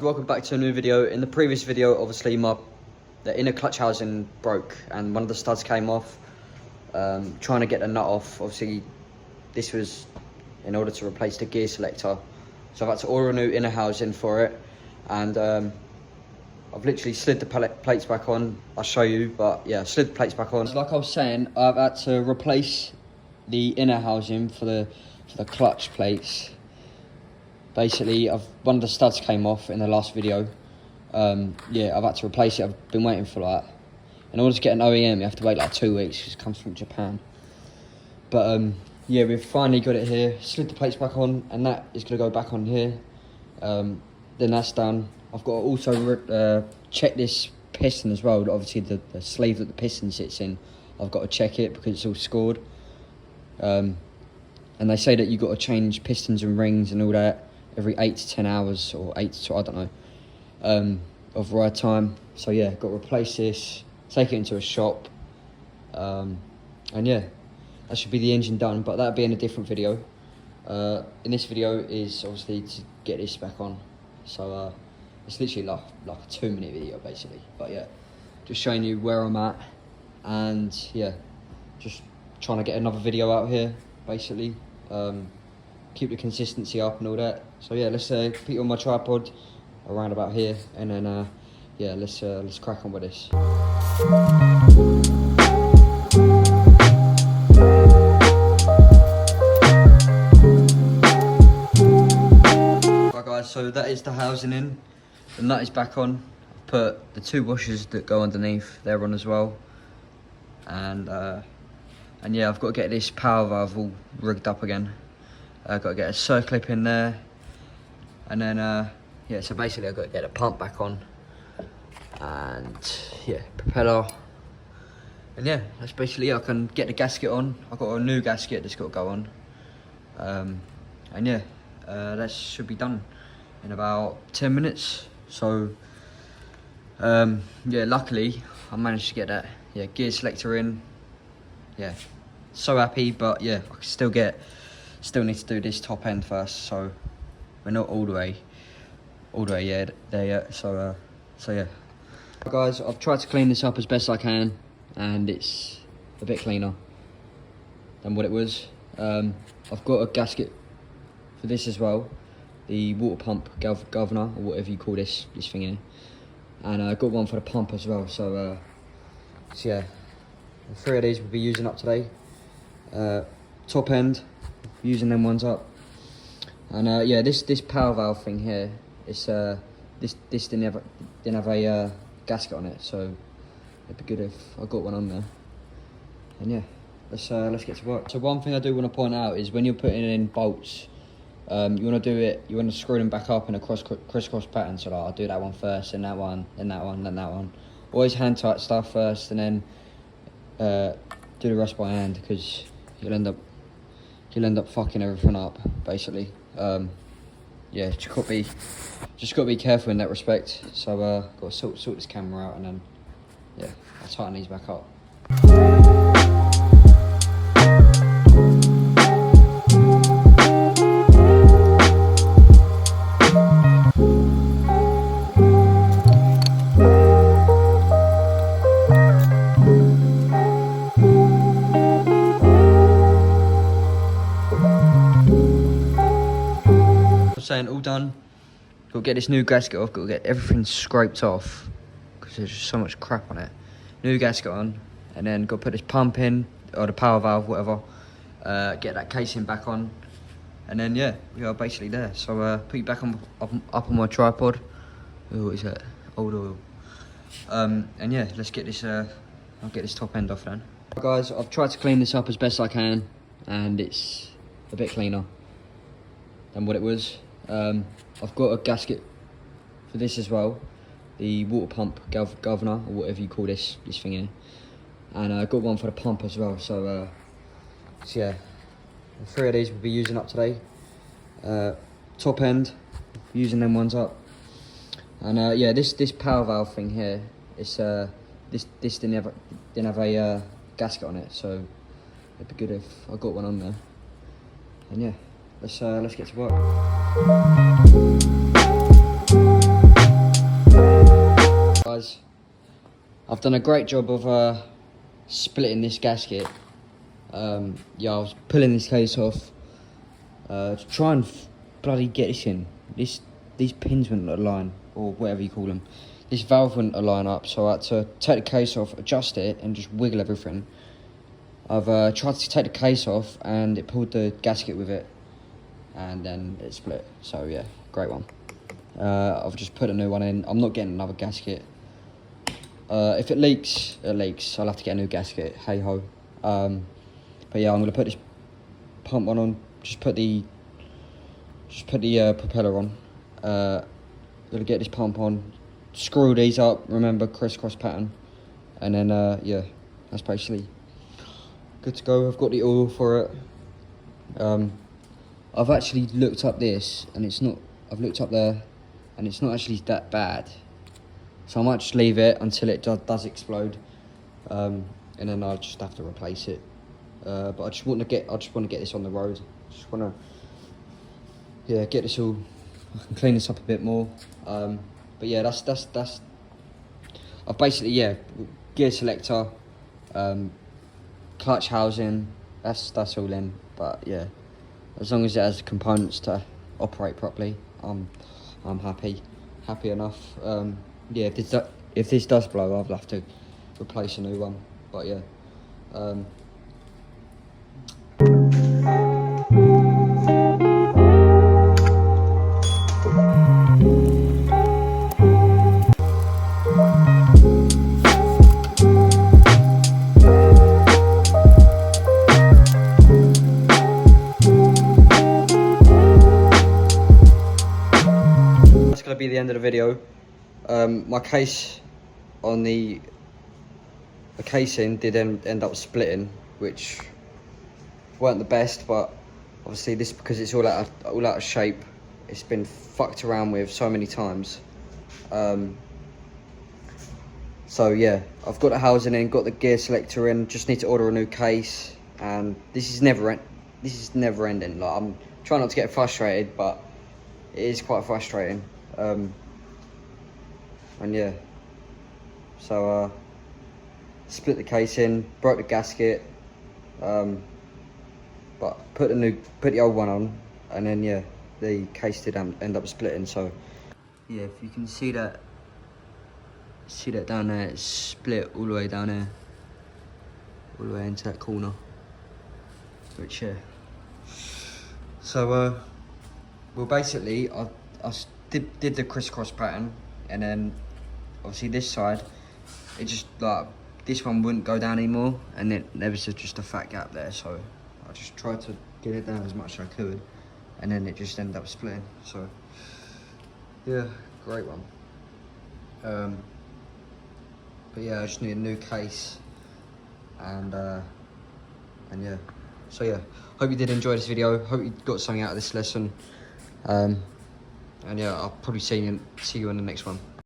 Welcome back to a new video. In the previous video, obviously the inner clutch housing broke and one of the studs came off. Trying to get the nut off. Obviously this was in order to replace the gear selector, so I've had to order a new inner housing for it, and I've literally slid the plates back on. I'll show you, but yeah, slid the plates back on. Like I was saying, I've had to replace the inner housing for the clutch plates. Basically, one of the studs came off in the last video. Yeah, I've had to replace it. I've been waiting for that. In order to get an OEM, you have to wait like 2 weeks because it comes from Japan. But yeah, we've finally got it here. Slid the plates back on, and that is going to go back on here. Then that's done. I've got to also check this piston as well. Obviously, the sleeve that the piston sits in, I've got to check it because it's all scored. And they say that you've got to change pistons and rings and all that every 8 to 10 hours, or 8 to, I don't know, of ride time. So yeah, got to replace this, take it into a shop, and yeah, that should be the engine done, but that'll be in a different video. In this video is obviously to get this back on, so it's literally like a 2-minute video basically, but yeah, just showing you where I'm at, and yeah, just trying to get another video out here basically. Keep the consistency up and all that. So yeah, let's put it on my tripod around about here, and then yeah, let's crack on with this. Right guys, so that is the housing in. The nut is back on. I've put the 2 washers that go underneath, they're on as well. And yeah, I've got to get this power valve all rigged up again. I've got to get a circlip in there, and then yeah, so basically I've got to get a pump back on, and yeah, propeller, and yeah, that's basically it. I can get the gasket on. I've got a new gasket that's got to go on, and yeah, that should be done in about 10 minutes. So yeah, luckily I managed to get that gear selector in. Yeah, so happy, but yeah, I can still need to do this top end first, so we're not all the way there yet. So yeah, guys, I've tried to clean this up as best I can, and it's a bit cleaner than what it was. I've got a gasket for this as well, the water pump governor, or whatever you call this thing here, and I got one for the pump as well. So yeah, 3 of these we'll be using up today. Top end, using them ones up, and yeah, this power valve thing here, it's this didn't have a gasket on it, so it'd be good if I got one on there. And yeah, let's get to work. So one thing I do want to point out is when you're putting in bolts, you want to screw them back up in a crisscross pattern. So like, I'll do that one first, and that one, and that one, and that one. Always hand tight stuff first, and then do the rest by hand, because you'll end up fucking everything up basically. Yeah, just got to be careful in that respect. So got to sort this camera out, and then yeah, I'll tighten these back up. Saying all done. Got to get this new gasket off. Got to get everything scraped off because there's just so much crap on it. New gasket on, and then got to put this pump in, or the power valve, whatever. Get that casing back on, and then yeah, we are basically there. So put you back up on my tripod. Oh, what is that? Old oil. And yeah, let's get this. I'll get this top end off then. Guys, I've tried to clean this up as best I can, and it's a bit cleaner than what it was. I've got a gasket for this as well, the water pump governor, or whatever you call this thing here, and I got one for the pump as well. So yeah, 3 of these we'll be using up today. Top end, using them ones up, and yeah, this power valve thing here, it's this didn't have a gasket on it, so it'd be good if I got one on there. And yeah, let's get to work. I've done a great job of splitting this gasket. Yeah, I was pulling this case off to try and bloody get this in. These pins wouldn't align, or whatever you call them. This valve wouldn't align up, so I had to take the case off, adjust it, and just wiggle everything. I've tried to take the case off, and it pulled the gasket with it, and then it split. So yeah, great one. I've just put a new one in. I'm not getting another gasket. If it leaks, it leaks. I'll have to get a new gasket. Hey ho. But yeah, I'm gonna put this pump one on. Just put the propeller on. Gonna get this pump on. Screw these up. Remember, crisscross pattern. And then yeah, that's basically good to go. I've got the oil for it. I've actually looked up this, and it's not. I've looked up there, and it's not actually that bad. So I might just leave it until it does explode, and then I'll just have to replace it. But I just want to get this on the road. Just want to, yeah, get this all. I can clean this up a bit more. But yeah, that's. I've basically, yeah, gear selector, clutch housing. That's all in. But yeah, as long as it has components to operate properly, I'm happy enough. Yeah, if this does blow, I'll have to replace a new one. But yeah. That's gonna be the end of the video. My case on the casing did end up splitting, which weren't the best, but obviously this, because it's all out of shape, it's been fucked around with so many times. So yeah, I've got the housing in, got the gear selector in, just need to order a new case, and this is never ending. Like, I'm trying not to get frustrated, but it is quite frustrating. And yeah, so split the case in, broke the gasket, but put the old one on, and then yeah, the case did end up splitting. So yeah, if you can see that down there, it's split all the way down there, all the way into that corner, which yeah. So well, basically I did the crisscross pattern, and then obviously this side, it just, like, this one wouldn't go down anymore, and then there was just a fat gap there, so I just tried to get it down as much as I could, and then it just ended up splitting. So yeah, great one. But yeah, I just need a new case, and yeah, so yeah, hope you did enjoy this video, hope you got something out of this lesson, and yeah, I'll probably see you in the next one.